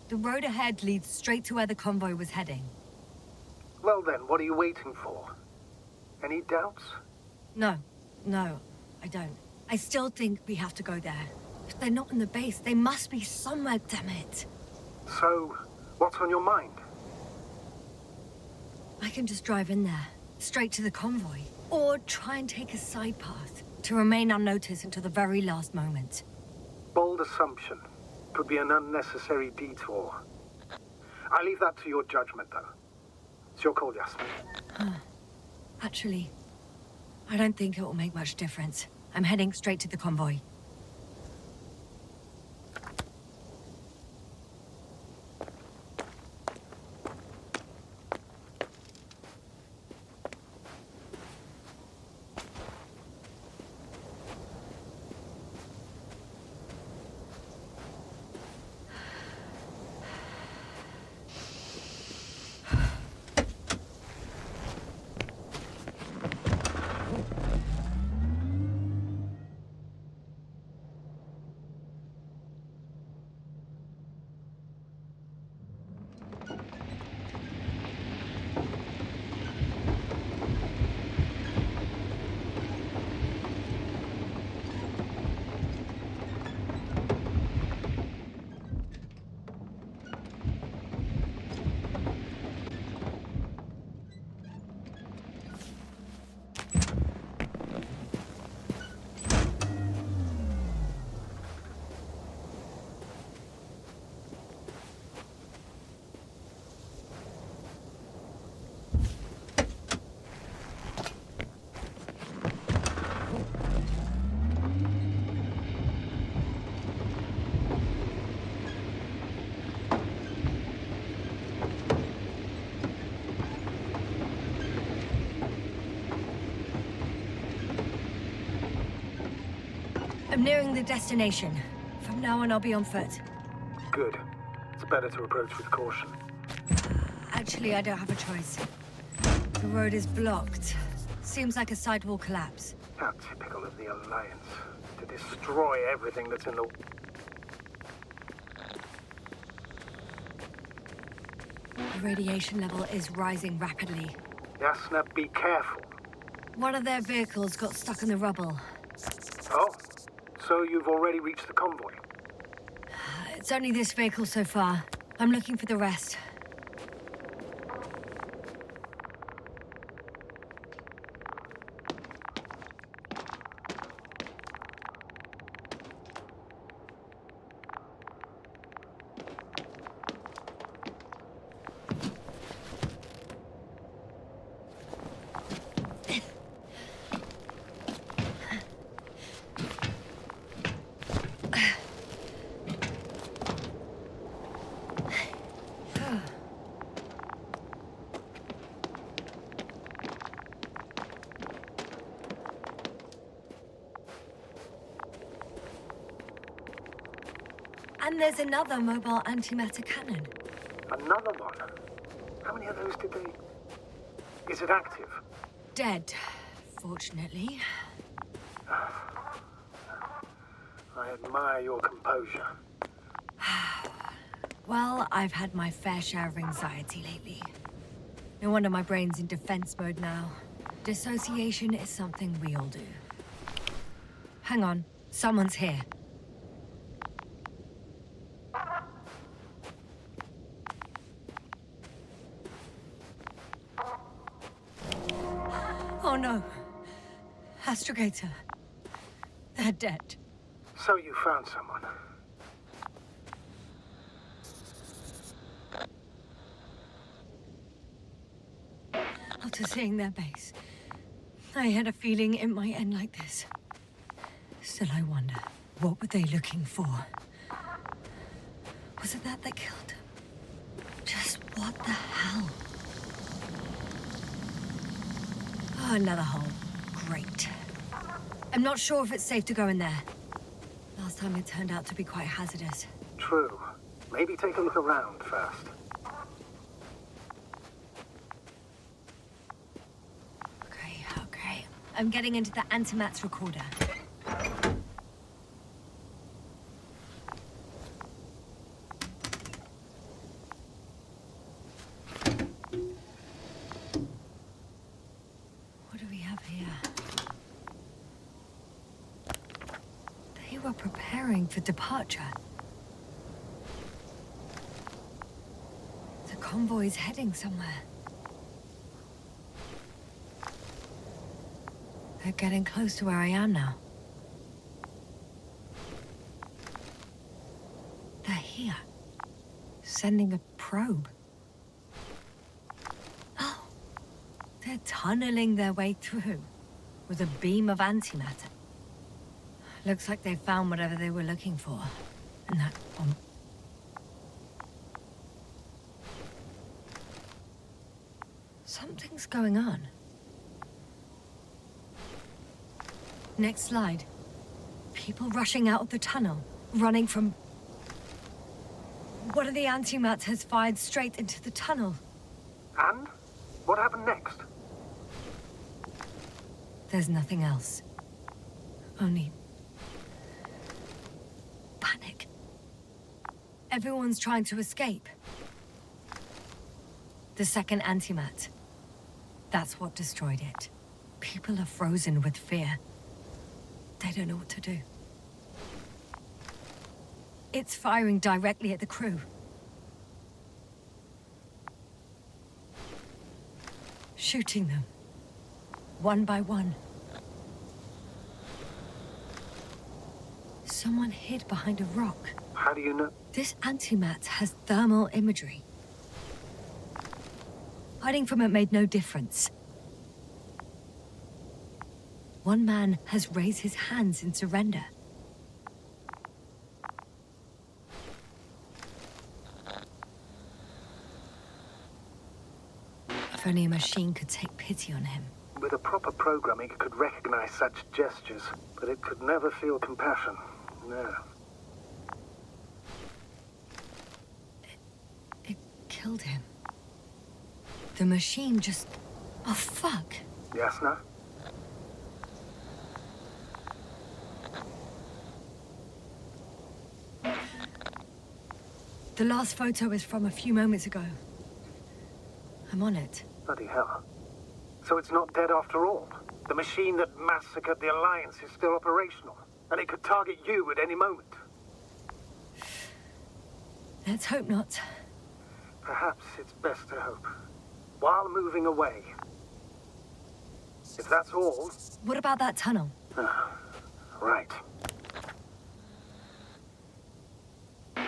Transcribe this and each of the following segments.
The road ahead leads straight to where the convoy was heading. Well then, what are you waiting for? Any doubts? No, I don't. I still think we have to go there. If they're not in the base, they must be somewhere, damn it. So, what's on your mind? I can just drive in there, straight to the convoy. Or try and take a side path, to remain unnoticed until the very last moment. Bold assumption. Could be an unnecessary detour. I leave that to your judgment, though. It's your call, Yasmin. Actually, I don't think it will make much difference. I'm heading straight to the convoy. I'm nearing the destination. From now on, I'll be on foot. Good. It's better to approach with caution. Actually, I don't have a choice. The road is blocked. Seems like a sidewall collapse. How typical of the Alliance. To destroy everything that's in the... The radiation level is rising rapidly. Yasna, be careful. One of their vehicles got stuck in the rubble. Oh? So you've already reached the convoy? It's only this vehicle so far. I'm looking for the rest. And there's another mobile antimatter cannon. Another one? How many of those did they... Is it active? Dead, fortunately. I admire your composure. Well, I've had my fair share of anxiety lately. No wonder my brain's in defense mode now. Dissociation is something we all do. Hang on, someone's here. Oh no. Astrogator. They're dead. So you found someone. After seeing their base, I had a feeling it might end like this. Still, I wonder, what were they looking for? Was it that killed them? Just what the hell? Oh, another hole. Great. I'm not sure if it's safe to go in there. Last time it turned out to be quite hazardous. True. Maybe take a look around first. Okay. I'm getting into the antimat's recorder. They were preparing for departure. The convoy's heading somewhere. They're getting close to where I am now. They're here. Sending a probe. Oh, they're tunneling their way through with a beam of antimatter. Looks like they found whatever they were looking for. And that bomb. Something's going on. Next slide. People rushing out of the tunnel, running from... One of the antimatters fired straight into the tunnel. And? What happened next? There's nothing else. Only... panic. Everyone's trying to escape. The second antimat. That's what destroyed it. People are frozen with fear. They don't know what to do. It's firing directly at the crew. Shooting them. One by one. Someone hid behind a rock. How do you know? This antimat has thermal imagery. Hiding from it made no difference. One man has raised his hands in surrender. If only a machine could take pity on him. With a proper programming, it could recognize such gestures, but it could never feel compassion. No. It killed him. The machine just... Oh, fuck. Yasna? The last photo is from a few moments ago. I'm on it. Bloody hell. So it's not dead after all. The machine that massacred the Alliance is still operational, and it could target you at any moment. Let's hope not. Perhaps it's best to hope. While moving away. If that's all... What about that tunnel? Right.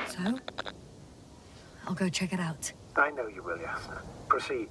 So? I'll go check it out. I know you will, Yasna. Proceed.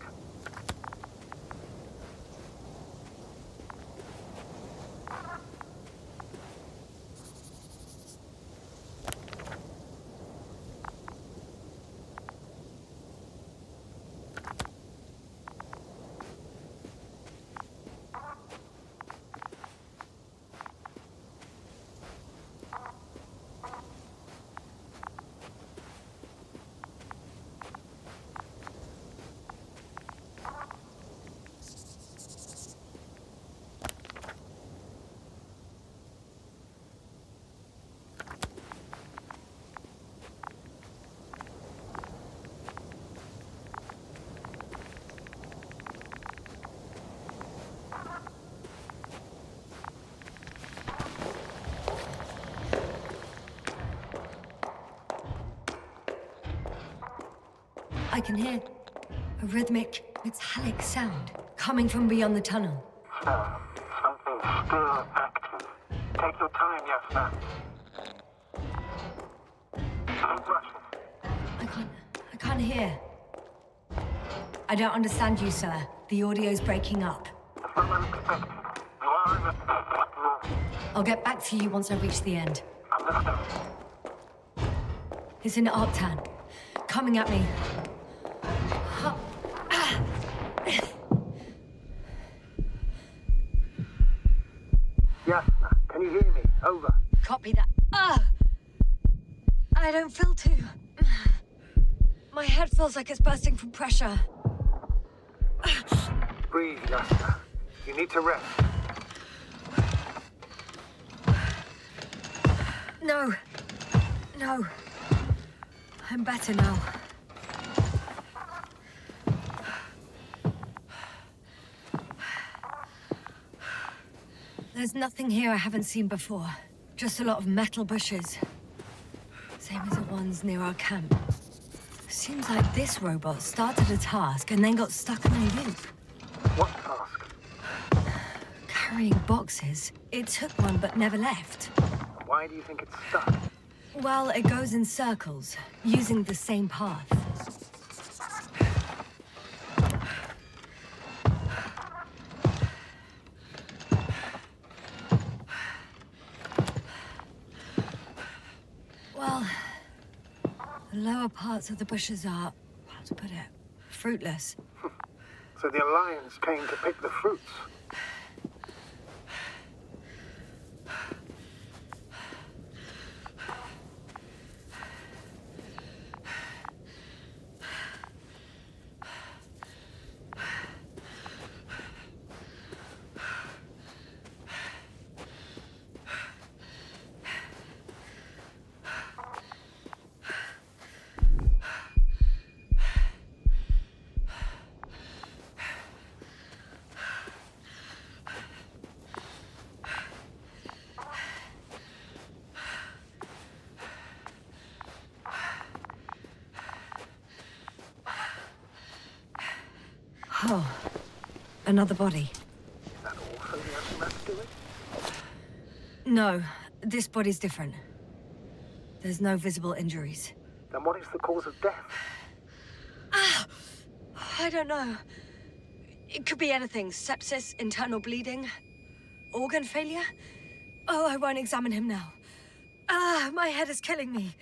I can hear a rhythmic, metallic sound coming from beyond the tunnel. Something's still active. Take your time, Yasna. Don't rush it. I can't hear. I don't understand you, sir. The audio's breaking up. It's not unexpected. You are in a room. I'll get back to you once I reach the end. Understood. It's in Arctan. Coming at me. Yasna, can you hear me? Over. Copy that. I don't feel too... My head feels like it's bursting from pressure. Breathe, Yasna. You need to rest. No. No. I'm better now. There's nothing here I haven't seen before. Just a lot of metal bushes. Same as the ones near our camp. Seems like this robot started a task and then got stuck in a loop. What task? Carrying boxes. It took one but never left. Why do you think it's stuck? Well, it goes in circles, using the same path. Well, the lower parts of the bushes are, how to put it, fruitless. So the Alliance came to pick the fruits. Oh, another body. Is that also the aftermath to it? No, this body's different. There's no visible injuries. Then what is the cause of death? Ah! I don't know. It could be anything. Sepsis, internal bleeding, organ failure. Oh, I won't examine him now. Ah, my head is killing me.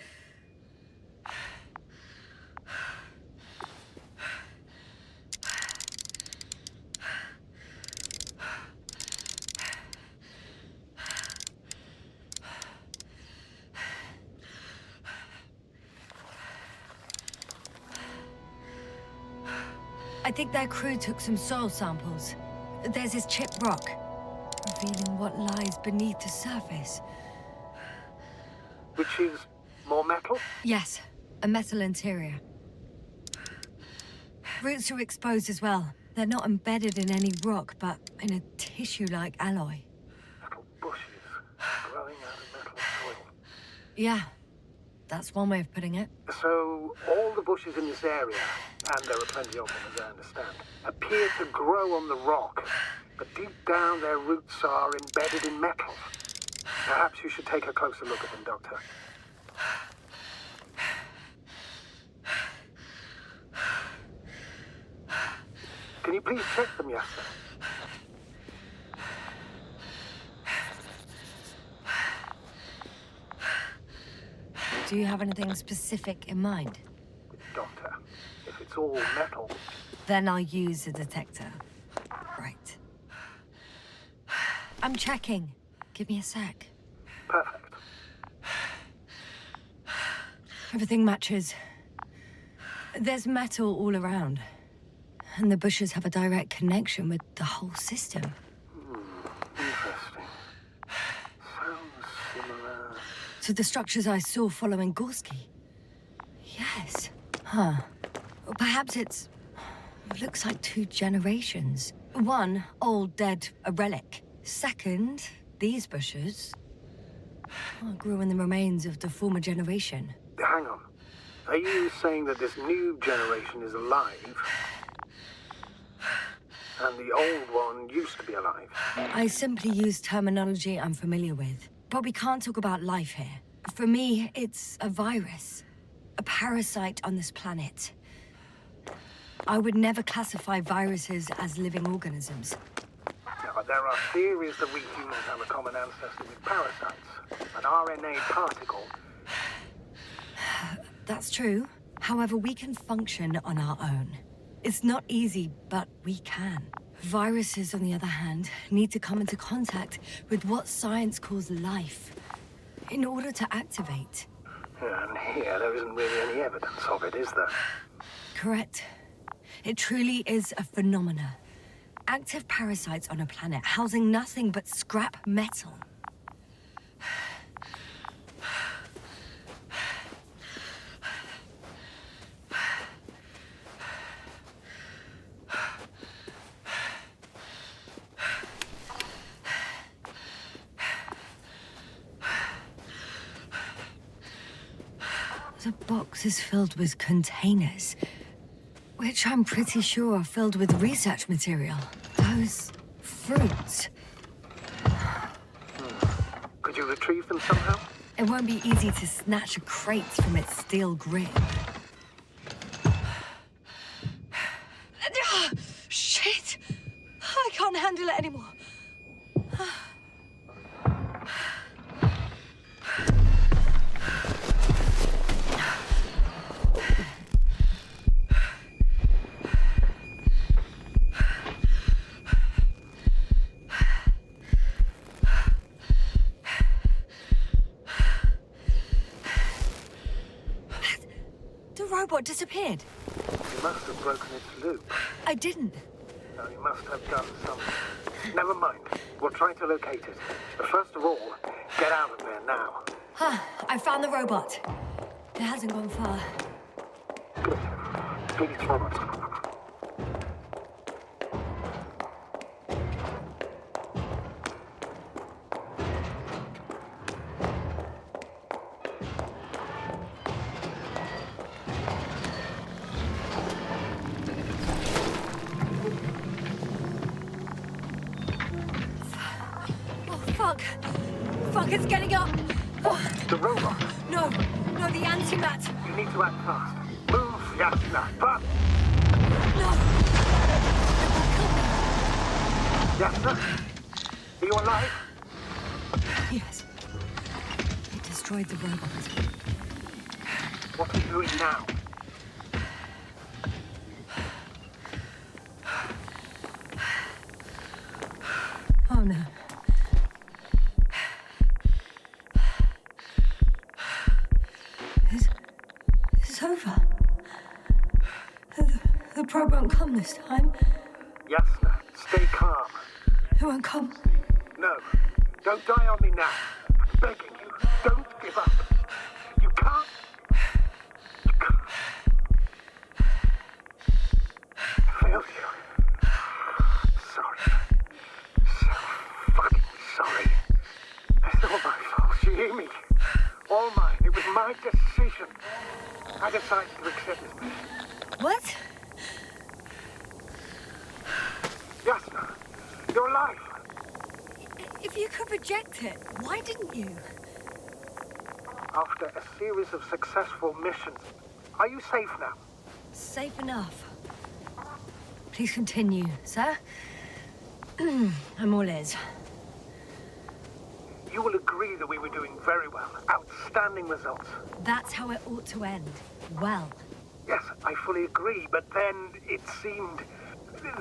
I think their crew took some soil samples. There's this chipped rock, revealing what lies beneath the surface. Which is more metal? Yes, a metal interior. Roots are exposed as well. They're not embedded in any rock, but in a tissue-like alloy. Metal bushes growing out of metal soil. Yeah, that's one way of putting it. So all the bushes in this area, and there are plenty of them as I understand, appear to grow on the rock, but deep down their roots are embedded in metal. Perhaps you should take a closer look at them, Doctor. Can you please check them, Yasser? Do you have anything specific in mind? Doctor, if it's all metal... Then I'll use a detector. Right. I'm checking. Give me a sec. Perfect. Everything matches. There's metal all around. And the bushes have a direct connection with the whole system. Interesting. Sounds similar... To the structures I saw following Gorski. Yes. Huh. Or perhaps it looks like two generations. One, old, dead, a relic. Second, these bushes grew in the remains of the former generation. Hang on. Are you saying that this new generation is alive? And the old one used to be alive? I simply use terminology I'm familiar with. But we can't talk about life here. For me, it's a virus. A parasite on this planet. I would never classify viruses as living organisms. Now, there are theories that we humans have a common ancestor with parasites. An RNA particle. That's true. However, we can function on our own. It's not easy, but we can. Viruses, on the other hand, need to come into contact with what science calls life in order to activate. And here, there isn't really any evidence of it, is there? Correct. It truly is a phenomena. Active parasites on a planet housing nothing but scrap metal. The box is filled with containers, which I'm pretty sure are filled with research material. Those fruits. Could you retrieve them somehow? It won't be easy to snatch a crate from its steel grip. Shit! I can't handle it anymore. The robot disappeared. You must have broken its loop. I didn't. No, you must have done something. Never mind. We'll try to locate it. But first of all, get out of there now. Huh, I found the robot. It hasn't gone far. Good. Please forward. Fuck! Fuck, it's getting up! The robot? No, no, the antimat! You need to act fast. Move, Yasna. Fast! No! Yasna? Are you alive? Yes. It destroyed the robot. What are you doing now? Oh no. It's over. The probe won't come this time. Yasna, stay calm. It won't come. No, don't die on me now. I'm begging you, don't give up. You can't. You can't. I failed you. Sorry. So fucking sorry. It's all my fault, you hear me? All mine. It was my decision. I decided to accept this mission. What? Yasna, you're alive. If you could reject it, why didn't you? After a series of successful missions, are you safe now? Safe enough. Please continue, sir. I'm all ears. You will agree that we were doing very well. Outstanding results. That's how it ought to end. Well. Yes, I fully agree, but then it seemed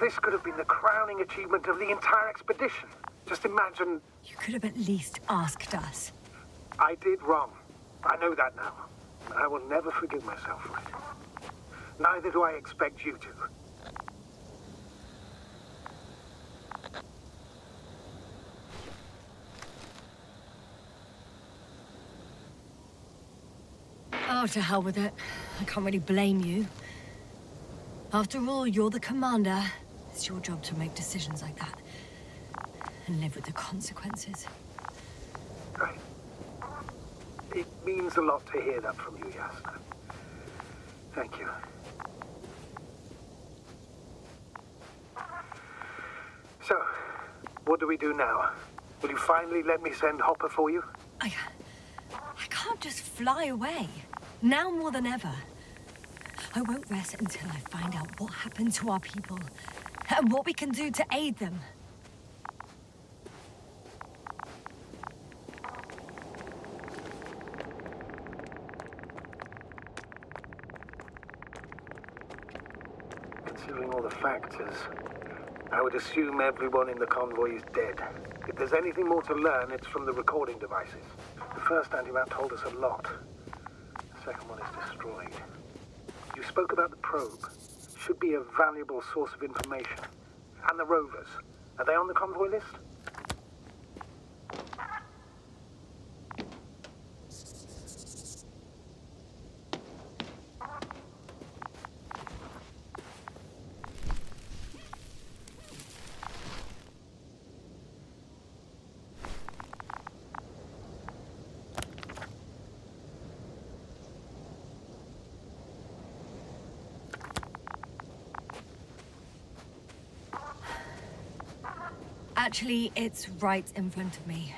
this could have been the crowning achievement of the entire expedition. Just imagine... You could have at least asked us. I did wrong. I know that now. I will never forgive myself for it. Neither do I expect you to. Oh, to hell with it. I can't really blame you. After all, you're the commander. It's your job to make decisions like that. And live with the consequences. Right. It means a lot to hear that from you, Yasna. Thank you. So, what do we do now? Will you finally let me send Hopper for you? I can't just fly away. Now more than ever. I won't rest until I find out what happened to our people. And what we can do to aid them. Considering all the factors, I would assume everyone in the convoy is dead. If there's anything more to learn, it's from the recording devices. The first antimat told us a lot. The second one is destroyed. You spoke about the probe. Should be a valuable source of information. And the rovers. Are they on the convoy list? Actually, it's right in front of me.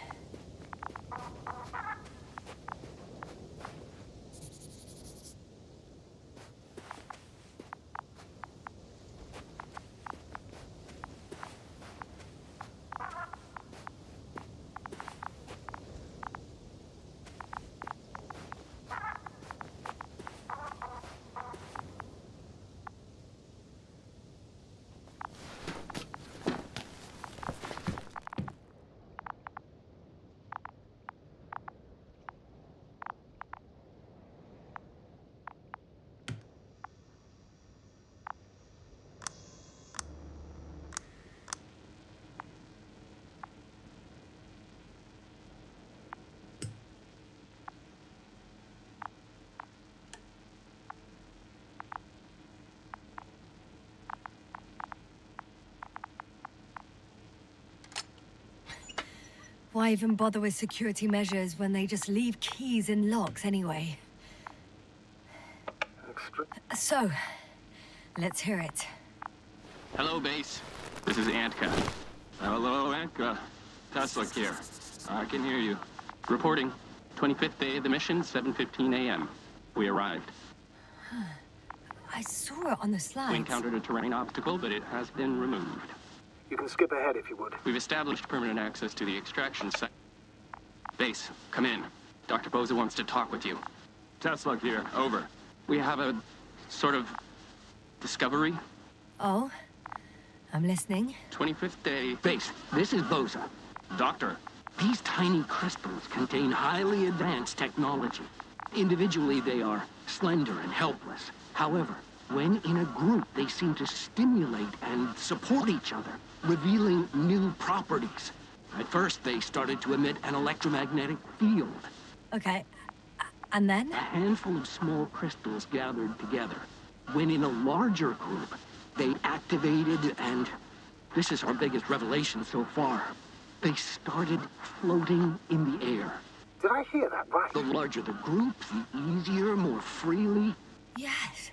Why even bother with security measures when they just leave keys in locks anyway? So, let's hear it. Hello, base. This is Antka. Hello, Antka. Tesla here. I can hear you. Reporting. 25th day of the mission, 7:15 a.m. We arrived. I saw it on the slides. We encountered a terrain obstacle, but it has been removed. You can skip ahead if you would. We've established permanent access to the extraction site. Base, come in. Dr. Boza wants to talk with you. Tesla here. Over. We have a sort of discovery. Oh? I'm listening. 25th day. Base, this is Boza. Doctor. These tiny crystals contain highly advanced technology. Individually, they are slender and helpless. However, when in a group, they seem to stimulate and support each other, revealing new properties. At first, they started to emit an electromagnetic field. Okay. And then? A handful of small crystals gathered together. When in a larger group, they activated and... this is our biggest revelation so far. They started floating in the air. Did I hear that right? The larger the group, the easier, more freely. Yes.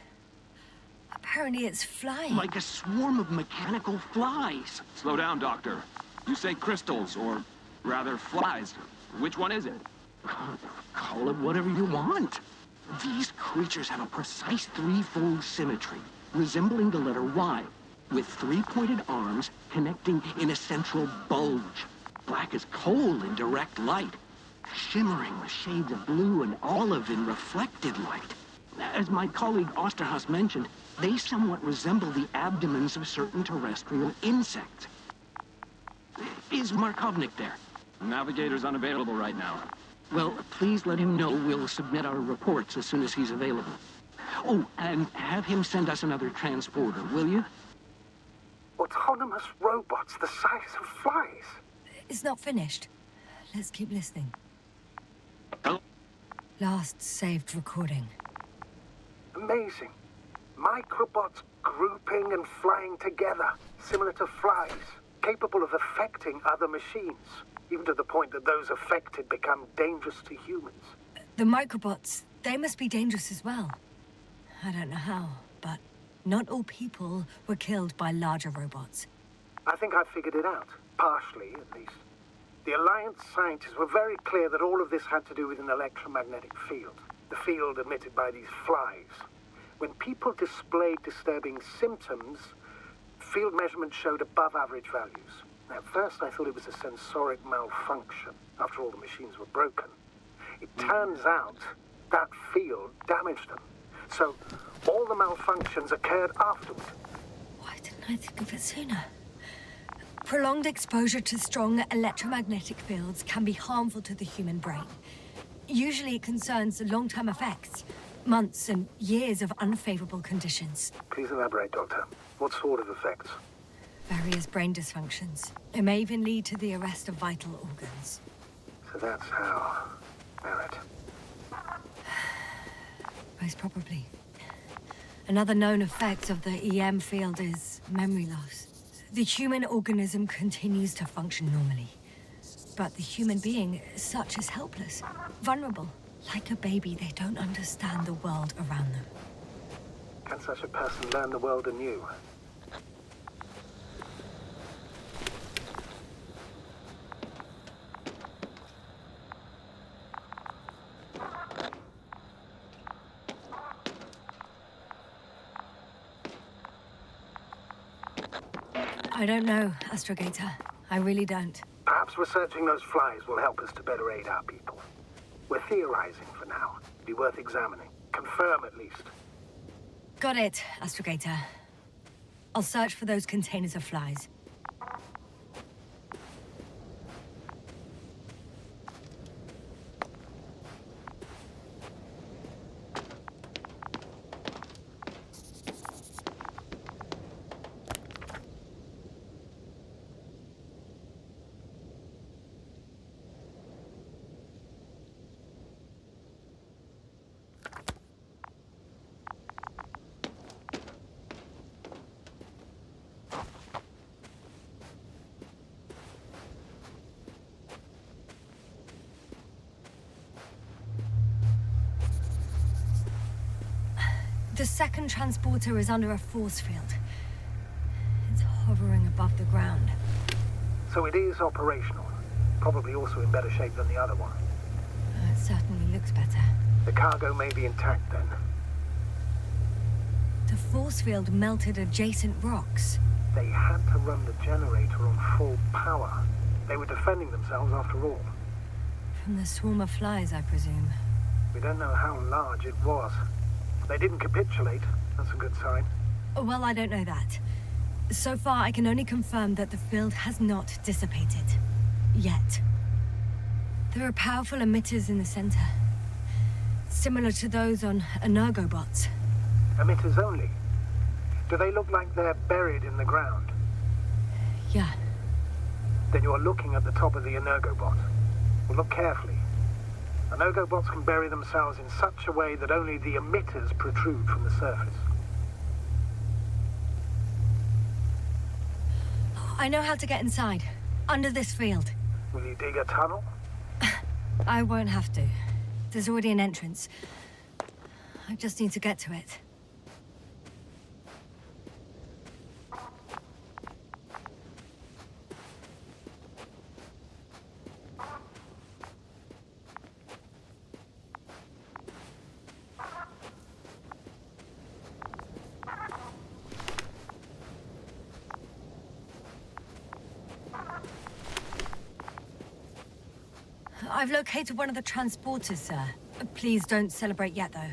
Apparently it's flying. Like a swarm of mechanical flies. Slow down, Doctor. You say crystals, or rather flies. Which one is it? Call it whatever you want. These creatures have a precise threefold symmetry, resembling the letter Y, with three-pointed arms connecting in a central bulge. Black as coal in direct light, shimmering with shades of blue and olive in reflected light. As my colleague Osterhaus mentioned, they somewhat resemble the abdomens of certain terrestrial insects. Is Markovnik there? Navigator's unavailable right now. Well, please let him know we'll submit our reports as soon as he's available. Oh, and have him send us another transporter, will you? Autonomous robots the size of flies. It's not finished. Let's keep listening. Hello? Last saved recording. Amazing. Microbots grouping and flying together, similar to flies, capable of affecting other machines, even to the point that those affected become dangerous to humans. The microbots, they must be dangerous as well. I don't know how, but not all people were killed by larger robots. I think I figured it out, partially at least. The Alliance scientists were very clear that all of this had to do with an electromagnetic field, the field emitted by these flies. When people displayed disturbing symptoms, field measurements showed above average values. At first I thought it was a sensoric malfunction, after all the machines were broken. It turns out that field damaged them. So all the malfunctions occurred afterward. Why didn't I think of it sooner? Prolonged exposure to strong electromagnetic fields can be harmful to the human brain. Usually it concerns long-term effects, months and years of unfavorable conditions. Please elaborate, Doctor. What sort of effects? Various brain dysfunctions. It may even lead to the arrest of vital organs. So that's how... Barrett. Most probably. Another known effect of the EM field is memory loss. The human organism continues to function normally. But the human being, such is helpless, vulnerable. Like a baby, they don't understand the world around them. Can such a person learn the world anew? I don't know, Astrogator. I really don't. Perhaps researching those flies will help us to better aid our people. We're theorizing for now. Be worth examining. Confirm at least. Got it, Astrogator. I'll search for those containers of flies. The second transporter is under a force field. It's hovering above the ground. So it is operational. Probably also in better shape than the other one. It certainly looks better. The cargo may be intact then. The force field melted adjacent rocks. They had to run the generator on full power. They were defending themselves after all. From the swarm of flies, I presume. We don't know how large it was. They didn't capitulate. That's a good sign. Well, I don't know that. So far, I can only confirm that the field has not dissipated. Yet. There are powerful emitters in the center. Similar to those on energobots. Emitters only? Do they look like they're buried in the ground? Yeah. Then you're looking at the top of the energobot. Well, look carefully. Energobots can bury themselves in such a way that only the emitters protrude from the surface. I know how to get inside. Under this field. Will you dig a tunnel? I won't have to. There's already an entrance. I just need to get to it. I've located one of the transporters, sir. Please don't celebrate yet, though.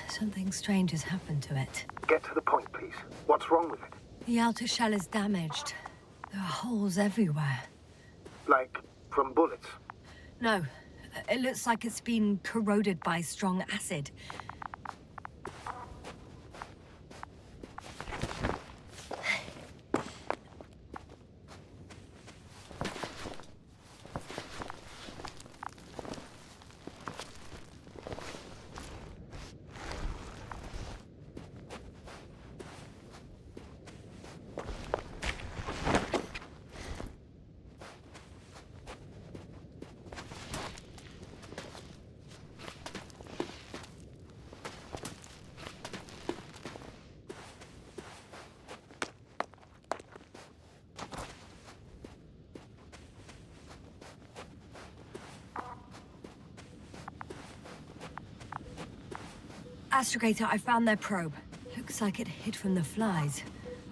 Something strange has happened to it. Get to the point, please. What's wrong with it? The outer shell is damaged. There are holes everywhere. Like from bullets? No, it looks like it's been corroded by strong acid. Astrogator, I found their probe. Looks like it hid from the flies.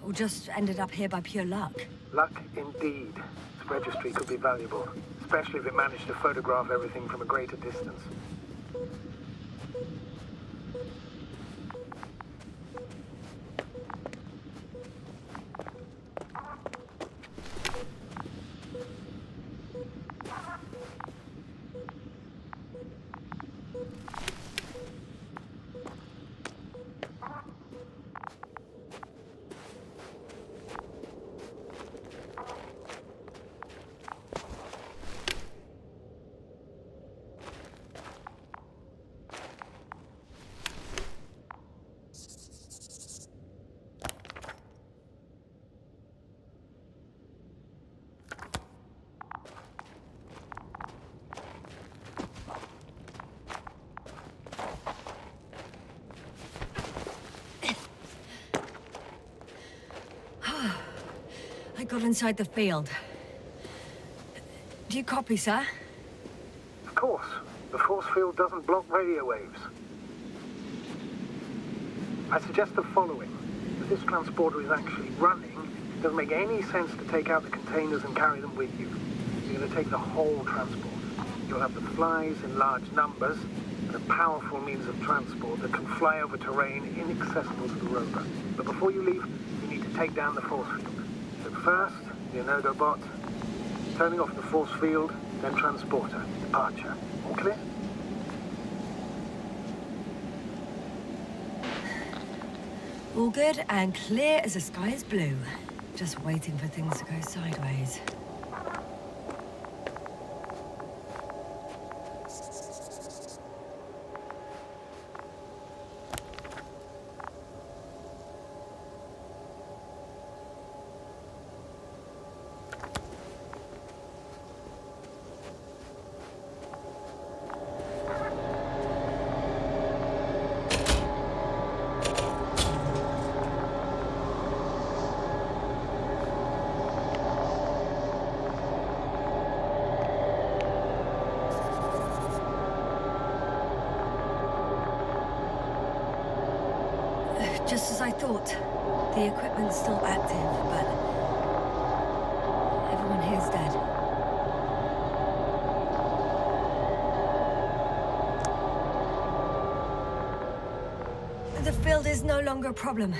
Or just ended up here by pure luck. Luck indeed. This registry could be valuable, especially if it managed to photograph everything from a greater distance. I got inside the field. Do you copy, sir? Of course. The force field doesn't block radio waves. I suggest the following. If this transporter is actually running, Doesn't make any sense to take out the containers and carry them with you. You're going to take the whole transport. You'll have the flies in large numbers and a powerful means of transport that can fly over terrain inaccessible to the rover. But before you leave, you need to take down the force field. So first, the Energobot, turning off the force field, then transporter, departure. All clear? All good and clear as the sky is blue. Just waiting for things to go sideways. Just as I thought. The equipment's still active, but everyone here's dead. The field is no longer a problem.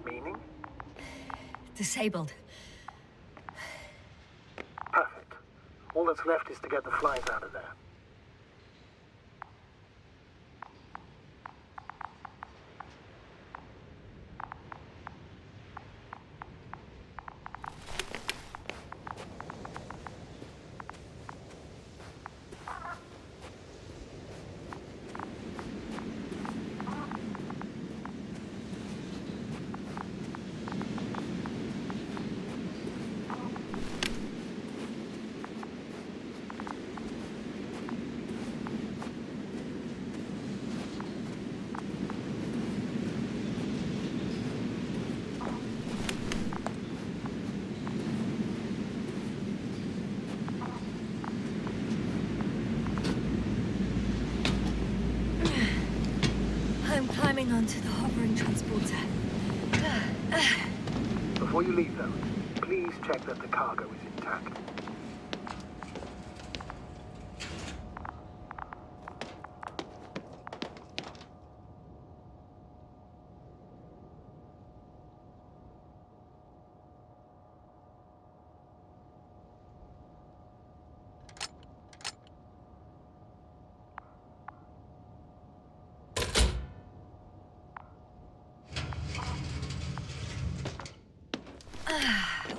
Meaning? Disabled. Perfect. All that's left is to get the flies out of there. Climbing onto the hovering transporter. Before you leave, though, please check that the cargo is intact.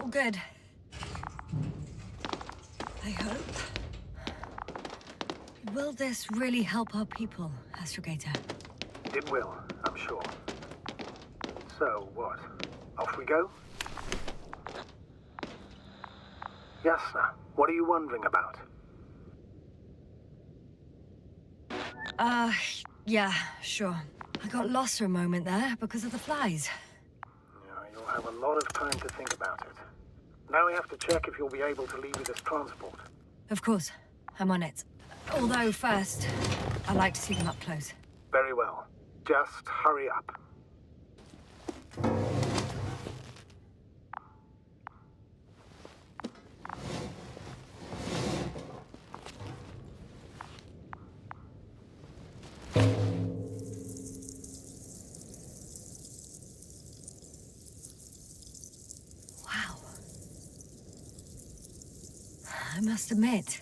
All good. I hope. Will this really help our people, Astrogator? It will, I'm sure. So, what? Off we go? Yasna, what are you wondering about? Yeah, sure. I got lost for a moment there because of the flies. You'll have a lot of time to think about it. Now we have to check if you'll be able to leave with this transport. Of course. I'm on it. Although first, I'd like to see them up close. Very well. Just hurry up. I must admit,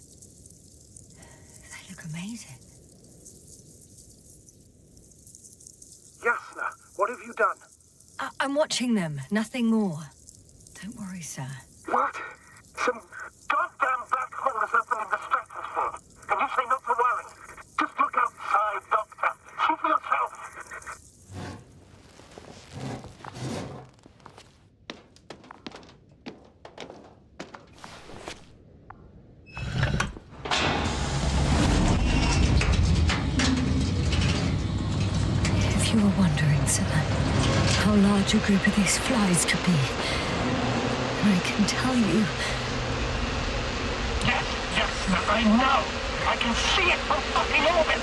they look amazing. Yasna, what have you done? I'm watching them, nothing more. Don't worry, sir. What? Some goddamn black hole has opened in the stratosphere. And you say not to worry. Just look outside, Doctor. See for yourself. If you were wondering, sir, how large a group of these flies could be, I can tell you. Yes, I know. I can see it from fucking orbit.